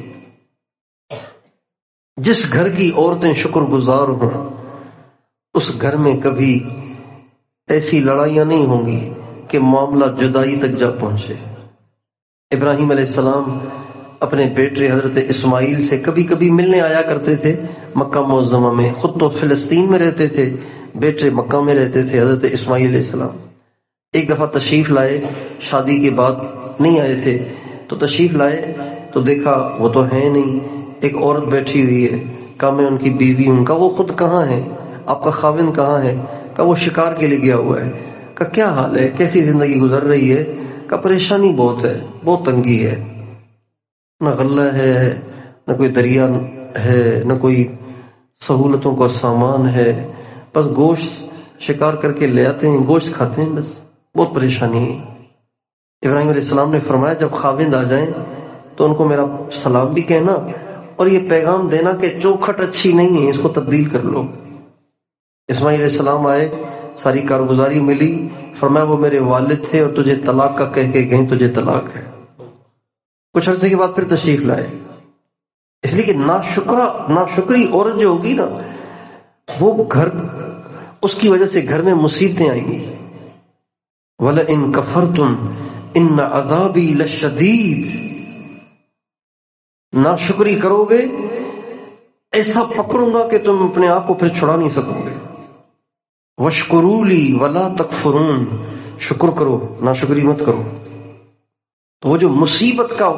جس گھر کی عورتیں شکر گزار ہوں اس گھر میں کبھی ایسی لڑائیاں نہیں ہوں گی کہ معاملہ جدائی تک جا پہنچے۔ ابراہیم علیہ السلام اپنے بیٹے حضرت اسماعیل سے کبھی کبھی ملنے آیا کرتے تھے مکہ معظمہ میں، خود تو فلسطین میں رہتے تھے، بیٹے مکہ میں رہتے تھے حضرت اسماعیل علیہ السلام۔ ایک دفعہ تشریف لائے، شادی کے بعد نہیں آئے تھے، تو تشریف لائے تو دیکھا وہ تو ہے نہیں، ایک عورت بیٹھی ہوئی ہے۔ کہا میں ان کی بیوی ہوں۔ کہا وہ خود کہاں ہے؟ آپ کا خاوند کہاں ہے؟ کہا وہ شکار کے لیے گیا ہوا ہے۔ کہا کیا حال ہے، کیسی زندگی گزر رہی ہے؟ کہا پریشانی بہت ہے، بہت تنگی ہے، نہ غلہ ہے، نہ کوئی دریا ہے، نہ کوئی سہولتوں کا سامان ہے، بس گوشت شکار کر کے لے آتے ہیں، گوشت کھاتے ہیں، بس بہت پریشانی ہے۔ ابراہیم علیہ السلام نے فرمایا جب خاوند آ جائیں تو ان کو میرا سلام بھی کہنا اور یہ پیغام دینا کہ چوکھٹ اچھی نہیں ہے، اس کو تبدیل کر لو۔ اسماعیل علیہ السلام آئے، ساری کارگزاری ملی، فرمایا وہ میرے والد تھے اور تجھے طلاق کا کہہ کے گئے، تجھے طلاق ہے۔ کچھ عرصے کے بعد پھر تشریف لائے، اس لیے کہ ناشکری عورت جو ہوگی نا وہ گھر، اس کی وجہ سے گھر میں مصیبتیں آئیں گی۔ وَلَئِن كَفَرْتُمْ إِنَّ عَذَابِي لَشَدِيدٌ، ناشکری کرو گے ایسا پکڑوں گا کہ تم اپنے آپ کو پھر چھڑا نہیں سکو گے۔ وَاشْكُرُوا لِي وَلَا تَكْفُرُونَ، شکر کرو، ناشکری مت کرو۔ تو وہ جو مصیبت کا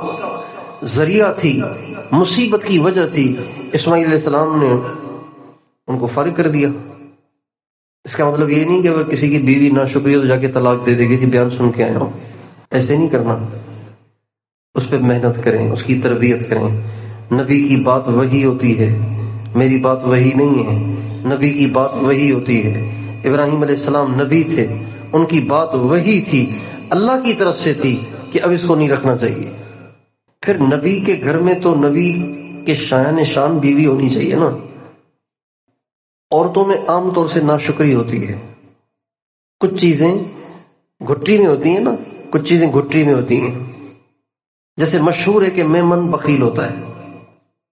ذریعہ تھی، مصیبت کی وجہ تھی، اسماعیل علیہ السلام نے ان کو فارغ کر دیا۔ اس کا مطلب یہ نہیں کہ اگر کسی کی بیوی ناشکری ہو تو جا کے طلاق دے دے گی کہ بیان سن کے آیا ہوں، ایسے نہیں کرنا۔ اس پہ محنت کریں، اس کی تربیت کریں۔ نبی کی بات وہی ہوتی ہے، میری بات وہی نہیں ہے، نبی کی بات وہی ہوتی ہے۔ ابراہیم علیہ السلام نبی تھے، ان کی بات وہی تھی، اللہ کی طرف سے تھی کہ اب اس کو نہیں رکھنا چاہیے۔ پھر نبی کے گھر میں تو نبی کے شایان شان بیوی ہونی چاہیے نا۔ عورتوں میں عام طور سے ناشکری ہوتی ہے، کچھ چیزیں گھٹی میں ہوتی ہیں نا، کچھ چیزیں گھٹی میں ہوتی ہیں۔ جیسے مشہور ہے کہ میمن بخیل ہوتا ہے،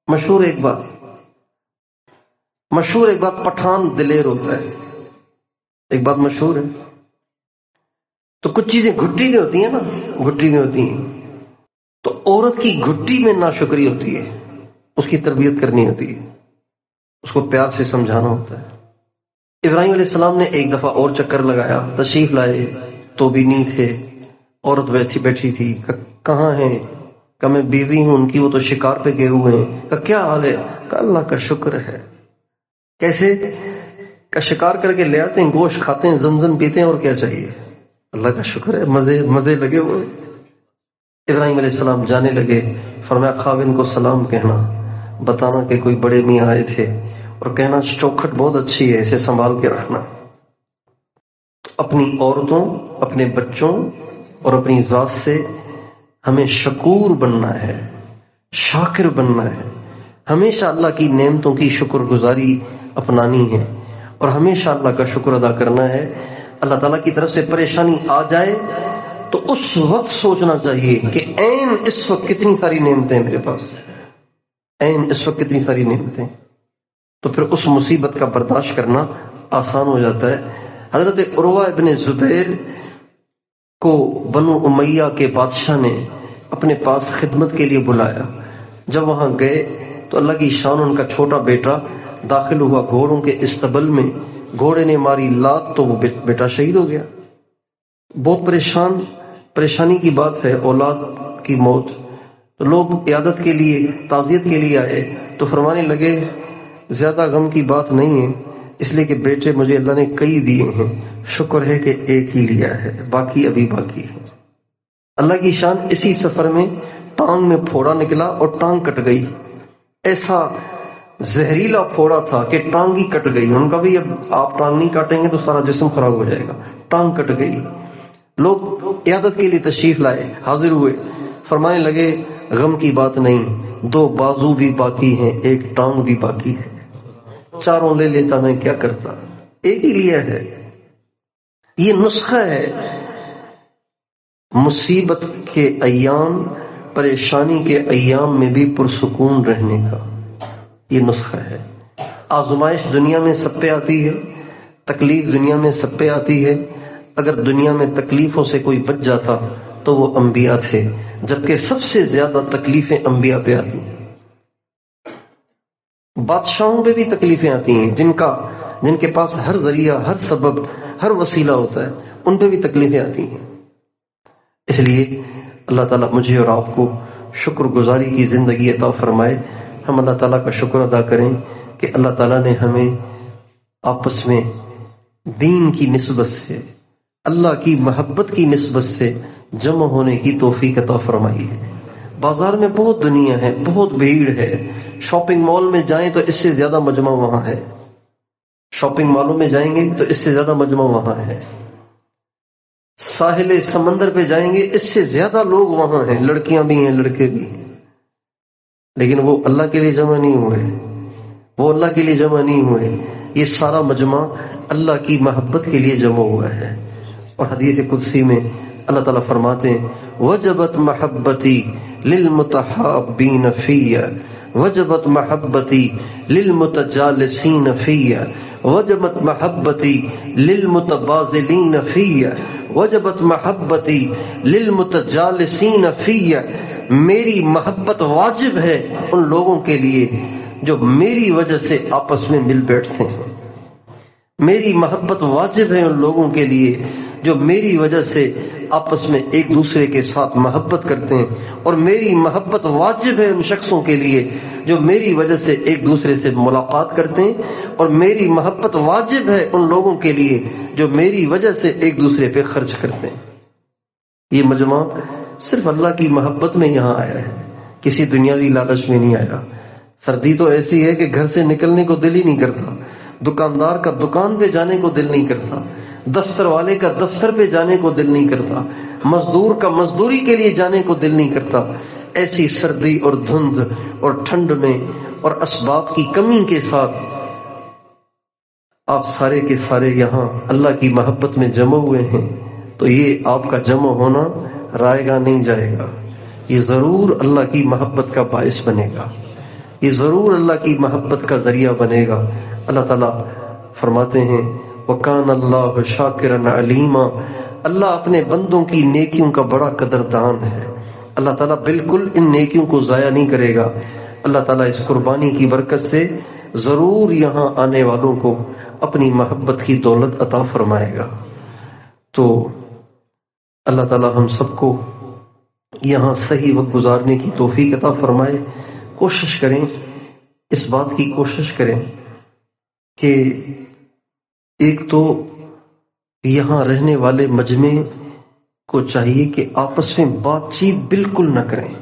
مشہور ایک بات پٹھان دلیر ہوتا ہے، ایک بات مشہور ہے۔ تو کچھ چیزیں گھٹی میں ہوتی ہیں نا، گھٹی میں ہوتی ہیں، تو عورت کی گھٹی میں ناشکری ہوتی ہے، اس کی تربیت کرنی ہوتی ہے، اس کو پیار سے سمجھانا ہوتا ہے۔ ابراہیم علیہ السلام نے ایک دفعہ اور چکر لگایا، تشریف لائے، تو بھی نہیں تھے، عورت بیٹھی تھی، کہاں ہیں؟ کہ میں بیوی ہوں ان کی، وہ تو شکار پہ گئے ہوئے ہیں۔ کہ کیا حال ہے؟ کہ اللہ کا شکر ہے۔ کیسے؟ کہ شکار کر کے لے آتے ہیں، گوشت کھاتے ہیں، زمزم پیتے ہیں، اور کیا چاہیے؟ اللہ کا شکر ہے، مزے لگے ہوئے۔ ابراہیم علیہ السلام جانے لگے، فرمایا خاوند کو سلام کہنا، بتانا کہ کوئی بڑے میاں آئے تھے، اور کہنا چوکھٹ بہت اچھی ہے، اسے سنبھال کے رکھنا۔ اپنی عورتوں، اپنے بچوں اور اپنی ذات سے ہمیں شکور بننا ہے، شاکر بننا ہے، ہمیشہ اللہ کی نعمتوں کی شکر گزاری اپنانی ہے، اور ہمیشہ اللہ کا شکر ادا کرنا ہے۔ اللہ تعالیٰ کی طرف سے پریشانی آ جائے تو اس وقت سوچنا چاہیے کہ عین اس وقت کتنی ساری نعمتیں میرے پاس، عین اس وقت کتنی ساری نعمتیں، تو پھر اس مصیبت کا برداشت کرنا آسان ہو جاتا ہے۔ حضرت عروہ ابن زبیر کو بنو امیہ کے بادشاہ نے اپنے پاس خدمت کے لیے بلایا۔ جب وہاں گئے تو اللہ کی شان، ان کا چھوٹا بیٹا داخل ہوا گھوڑوں کے استبل میں، گھوڑے نے ماری لات تو وہ بیٹا شہید ہو گیا۔ بہت پریشانی کی بات ہے، اولاد کی موت۔ تو لوگ عیادت کے لیے، تعزیت کے لیے آئے تو فرمانے لگے زیادہ غم کی بات نہیں ہے، اس لیے کہ بیٹے مجھے اللہ نے کئی دیے ہیں، شکر ہے کہ ایک ہی لیا ہے، باقی ابھی باقی ہے۔ اللہ کی شان، اسی سفر میں ٹانگ میں پھوڑا نکلا اور ٹانگ کٹ گئی، ایسا زہریلا پھوڑا تھا کہ ٹانگ ہی کٹ گئی۔ ان کا بھی اب آپ ٹانگ نہیں کاٹیں گے تو سارا جسم خراب ہو جائے گا، ٹانگ کٹ گئی۔ لوگ عیادت کے لیے تشریف لائے، حاضر ہوئے، فرمانے لگے غم کی بات نہیں، 2 بازو بھی باقی ہیں، 1 ٹانگ بھی باقی ہے، 4 لے لیتا میں کیا کرتا، ایک ہی لیا ہے۔ یہ نسخہ ہے مصیبت کے ایام، پریشانی کے ایام میں بھی پرسکون رہنے کا، یہ نسخہ ہے۔ آزمائش دنیا میں سب پہ آتی ہے، تکلیف دنیا میں سب پہ آتی ہے۔ اگر دنیا میں تکلیفوں سے کوئی بچ جاتا تو وہ انبیاء تھے، جبکہ سب سے زیادہ تکلیفیں انبیاء پہ آتی ہیں۔ بادشاہوں پہ بھی تکلیفیں آتی ہیں، جن کے پاس ہر ذریعہ، ہر سبب، ہر وسیلہ ہوتا ہے، ان پہ بھی تکلیفیں آتی ہیں۔ اس لیے اللہ تعالیٰ مجھے اور آپ کو شکر گزاری کی زندگی عطا فرمائے۔ ہم اللہ تعالیٰ کا شکر ادا کریں کہ اللہ تعالیٰ نے ہمیں آپس میں دین کی نسبت سے، اللہ کی محبت کی نسبت سے جمع ہونے کی توفیق عطا فرمائی ہے۔ بازار میں بہت دنیا ہے، بہت بھیڑ ہے، شاپنگ مال میں جائیں تو اس سے زیادہ مجمع وہاں ہے، شاپنگ مالوں میں جائیں گے تو اس سے زیادہ مجمع وہاں ہے، ساحل سمندر پہ جائیں گے اس سے زیادہ لوگ وہاں ہیں، لڑکیاں بھی ہیں، لڑکے بھی ہیں، لیکن وہ اللہ کے لیے جمع نہیں ہوئے، وہ اللہ کے لیے جمع نہیں ہوئے۔ یہ سارا مجمع اللہ کی محبت کے لیے جمع ہوا ہے۔ اور حدیث قدسی میں اللہ تعالیٰ فرماتے ہیں وجبت محبتی للمتحابین فی، وجبت محبتی للمتجالسین فی، وجبت محبتی للمتبازلین فی، وجبت محبتی للمتجالسین فی۔ میری محبت واجب ہے ان لوگوں کے لیے جو میری وجہ سے آپس میں مل بیٹھتے ہیں، میری محبت واجب ہے ان لوگوں کے لیے جو میری وجہ سے آپس میں ایک دوسرے کے ساتھ محبت کرتے ہیں، اور میری محبت واجب ہے ان شخصوں کے لیے جو میری وجہ سے ایک دوسرے سے ملاقات کرتے ہیں، اور میری محبت واجب ہے ان لوگوں کے لیے جو میری وجہ سے ایک دوسرے پہ خرچ کرتے ہیں۔ یہ مجمع صرف اللہ کی محبت میں یہاں آیا ہے، کسی دنیاوی لالچ میں نہیں آیا۔ سردی تو ایسی ہے کہ گھر سے نکلنے کو دل ہی نہیں کرتا، دکاندار کا دکان پہ جانے کو دل نہیں کرتا، دفتر والے کا دفتر پہ جانے کو دل نہیں کرتا، مزدور کا مزدوری کے لیے جانے کو دل نہیں کرتا۔ ایسی سردی اور دھند اور ٹھنڈ میں اور اسباب کی کمی کے ساتھ آپ سارے کے سارے یہاں اللہ کی محبت میں جمع ہوئے ہیں، تو یہ آپ کا جمع ہونا رائے گا نہیں جائے گا، یہ ضرور اللہ کی محبت کا باعث بنے گا، یہ ضرور اللہ کی محبت کا ذریعہ بنے گا۔ اللہ تعالیٰ فرماتے ہیں وَكَانَ اللَّهُ شَاكِرًا عَلِيمًا، اللہ اپنے بندوں کی نیکیوں کا بڑا قدردان ہے۔ اللہ تعالیٰ بالکل ان نیکیوں کو ضائع نہیں کرے گا۔ اللہ تعالیٰ اس قربانی کی برکت سے ضرور یہاں آنے والوں کو اپنی محبت کی دولت عطا فرمائے گا۔ تو اللہ تعالی ہم سب کو یہاں صحیح وقت گزارنے کی توفیق عطا فرمائے۔ کوشش کریں، اس بات کی کوشش کریں کہ ایک تو یہاں رہنے والے مجمع کو چاہیے کہ آپس میں بات چیت بالکل نہ کریں۔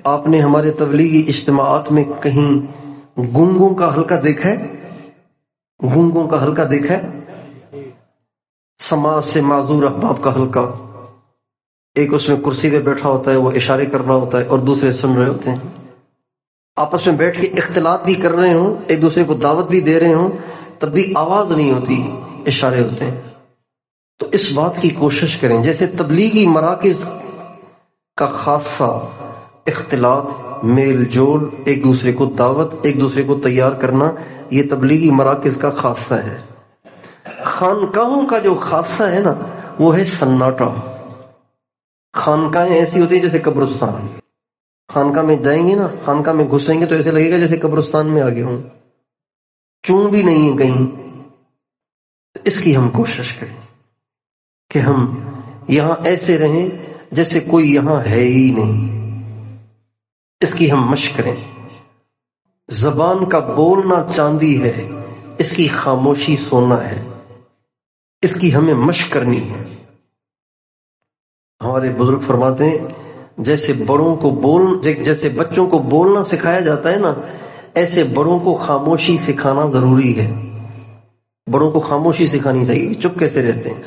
آپ نے ہمارے تبلیغی اجتماعات میں کہیں گنگوں کا حلقہ دیکھا ہے؟ گنگوں کا حلقہ دیکھا ہے؟ سماج سے معذور احباب کا حلقہ، ایک اس میں کرسی پہ بیٹھا ہوتا ہے، وہ اشارے کر رہا ہوتا ہے اور دوسرے سن رہے ہوتے ہیں، آپس میں بیٹھ کے اختلاط بھی کر رہے ہوں، ایک دوسرے کو دعوت بھی دے رہے ہوں، تب بھی آواز نہیں ہوتی، اشارے ہوتے ہیں۔ تو اس بات کی کوشش کریں، جیسے تبلیغی مراکز کا خاصہ اختلاط، میل جول، ایک دوسرے کو دعوت، ایک دوسرے کو تیار کرنا، یہ تبلیغی مراکز کا خاصہ ہے۔ خانقاہوں کا جو خاصہ ہے نا، وہ ہے سناٹا۔ خانقاہیں ایسی ہوتی ہیں جیسے قبرستان، خانقاہ میں جائیں گے نا، خانقاہ میں گھسیں گے تو ایسے لگے گا جیسے قبرستان میں آگے ہوں، چون بھی نہیں ہے کہیں۔ اس کی ہم کوشش کریں کہ ہم یہاں ایسے رہیں جیسے کوئی یہاں ہے ہی نہیں، اس کی ہم مشق کریں۔ زبان کا بولنا چاندی ہے، اس کی خاموشی سونا ہے، اس کی ہمیں مشق کرنی ہے۔ ہمارے بزرگ فرماتے ہیں جیسے بچوں کو بولنا سکھایا جاتا ہے نا، ایسے بڑوں کو خاموشی سکھانا ضروری ہے۔ بڑوں کو خاموشی سکھانی چاہیے، چپ کیسے رہتے ہیں۔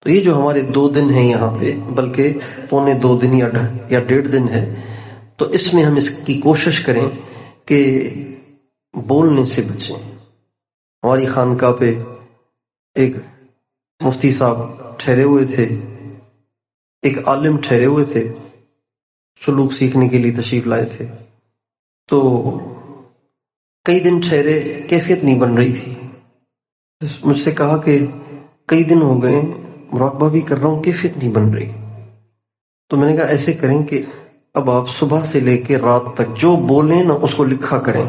تو یہ جو ہمارے 2 دن ہیں یہاں پہ، بلکہ پونے 2 دن یا 1.5 دن ہے، تو اس میں ہم اس کی کوشش کریں کہ بولنے سے بچیں۔ ہماری خانقاہ پہ ایک مفتی صاحب ٹھہرے ہوئے تھے، ایک عالم ٹھہرے ہوئے تھے، سلوک سیکھنے کے لیے تشریف لائے تھے۔ تو کئی دن ٹھہرے، کیفیت نہیں بن رہی تھی۔ مجھ سے کہا کہ کئی دن ہو گئے، مراقبہ بھی کر رہا ہوں، کیفیت نہیں بن رہی۔ تو میں نے کہا ایسے کریں کہ اب آپ صبح سے لے کے رات تک جو بولیں نا اس کو لکھا کریں،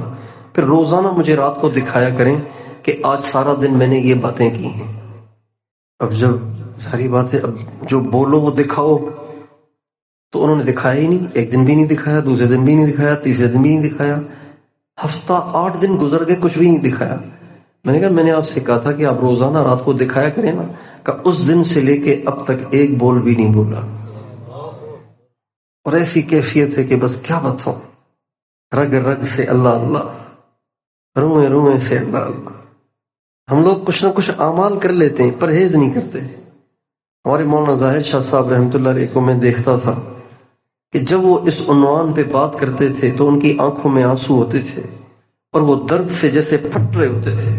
پھر روزانہ مجھے رات کو دکھایا کریں کہ آج سارا دن میں نے یہ باتیں کی ہیں۔ اب جب ساری باتیں، اب جو بولو وہ دکھاؤ، تو انہوں نے دکھایا ہی نہیں۔ ایک دن بھی نہیں دکھایا، دوسرے دن بھی نہیں دکھایا، تیسرے دن بھی نہیں دکھایا، ہفتہ 8 دن گزر گئے، کچھ بھی نہیں دکھایا۔ میں نے کہا میں نے آپ سے کہا تھا کہ آپ روزانہ رات کو دکھایا کریں نا، کہ اس دن سے لے کے اب تک ایک بول بھی نہیں بولا، اور ایسی کیفیت ہے کہ بس کیا بتاؤں، رگ رگ سے اللہ اللہ، روئیں روئیں سے اللہ اللہ۔ ہم لوگ کچھ نہ کچھ اعمال کر لیتے ہیں، پرہیز نہیں کرتے۔ ہمارے مولانا زاہد شاہ صاحب رحمۃ اللہ علیہ کو میں دیکھتا تھا کہ جب وہ اس عنوان پہ بات کرتے تھے تو ان کی آنکھوں میں آنسو ہوتے تھے، اور وہ درد سے جیسے پھٹ رہے ہوتے تھے،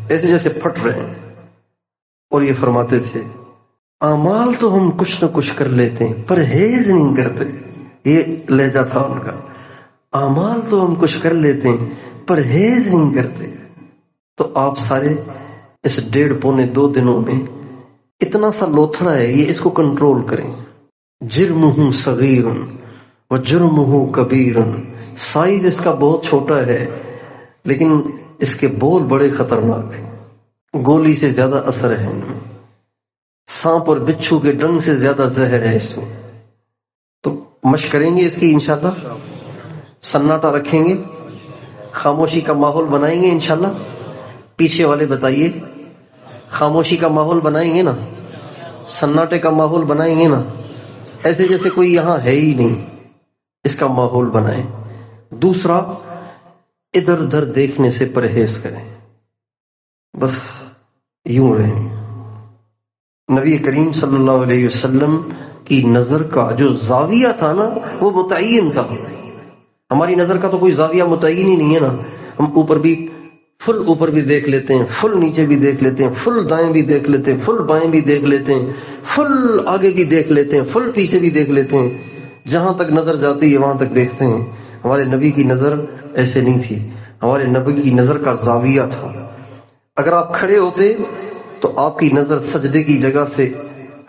ایسے جیسے پھٹ رہے ہیں، اور یہ فرماتے تھے اعمال تو ہم کچھ نہ کچھ کر لیتے ہیں، پرہیز نہیں کرتے۔ یہ لہجہ تھا ان کا، اعمال تو ہم کچھ کر لیتے ہیں، پرہیز نہیں کرتے۔ تو آپ سارے اس 1.5 پونے 2 دنوں میں اتنا سا لوتھڑا ہے، یہ اس کو کنٹرول کریں۔ جرمہ صغیر و جرمہ کبیر، سائز اس کا بہت چھوٹا ہے لیکن اس کے بول بڑے خطرناک ہیں، گولی سے زیادہ اثر ہے ان میں، سانپ اور بچھو کے ڈنگ سے زیادہ زہر ہے اس میں۔ تو مشق کریں گے اس کی انشاءاللہ، سناٹا رکھیں گے، خاموشی کا ماحول بنائیں گے انشاءاللہ۔ پیچھے والے بتائیے، خاموشی کا ماحول بنائیں گے نا، سناٹے کا ماحول بنائیں گے نا، ایسے جیسے کوئی یہاں ہے ہی نہیں، اس کا ماحول بنائیں۔ دوسرا، ادھر ادھر دیکھنے سے پرہیز کریں، بس یوں رہیں۔ نبی کریم صلی اللہ علیہ وسلم کی نظر کا جو زاویہ تھا نا، وہ متعین تھا۔ ہماری نظر کا تو کوئی زاویہ متعین ہی نہیں ہے نا، ہم فل اوپر بھی دیکھ لیتے ہیں، فل نیچے بھی دیکھ لیتے ہیں، فل دائیں بھی دیکھ لیتے ہیں، فل بائیں بھی دیکھ لیتے ہیں، فل آگے بھی دیکھ لیتے ہیں، فل پیچھے بھی دیکھ لیتے ہیں، جہاں تک نظر جاتی ہے وہاں تک دیکھتے ہیں۔ ہمارے نبی کی نظر ایسے نہیں تھی، ہمارے نبی کی نظر کا زاویہ تھا۔ اگر آپ کھڑے ہوتے تو آپ کی نظر سجدے کی جگہ سے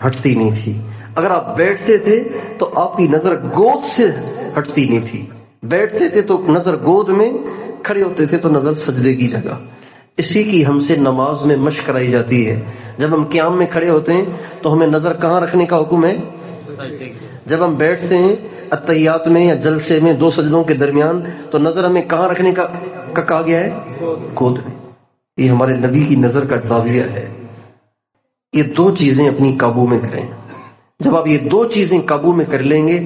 ہٹتی نہیں تھی، اگر آپ بیٹھتے تھے تو آپ کی نظر گود سے ہٹتی نہیں تھی، بیٹھتے تھے تو نظر گود میں، کھڑے ہوتے تھے تو نظر سجدے کی جگہ۔ اسی کی ہم سے نماز میں مشق کرائی جاتی ہے. جب ہم قیام میں کھڑے ہوتے ہیں تو ہمیں نظر کہاں رکھنے کا حکم ہے؟ جب ہم بیٹھتے ہیں اتحیات میں یا جلسے میں 2 سجدوں کے درمیان تو نظر ہمیں کہاں رکھنے کا کہا گیا ہے؟ گود میں. یہ ہمارے نبی کی نظر کا زاویہ ہے. یہ 2 چیزیں اپنی قابو میں کریں. جب آپ یہ 2 چیزیں قابو میں کر لیں گے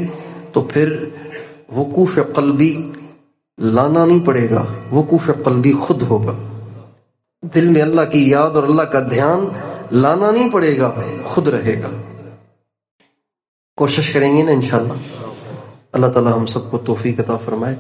تو پھر وقوف قلبی لانا نہیں پڑے گا، وقوف قلبی خود ہوگا. دل میں اللہ کی یاد اور اللہ کا دھیان لانا نہیں پڑے گا، خود رہے گا. کوشش کریں گے نا انشاءاللہ. اللہ تعالی ہم سب کو توفیق عطا فرمائے.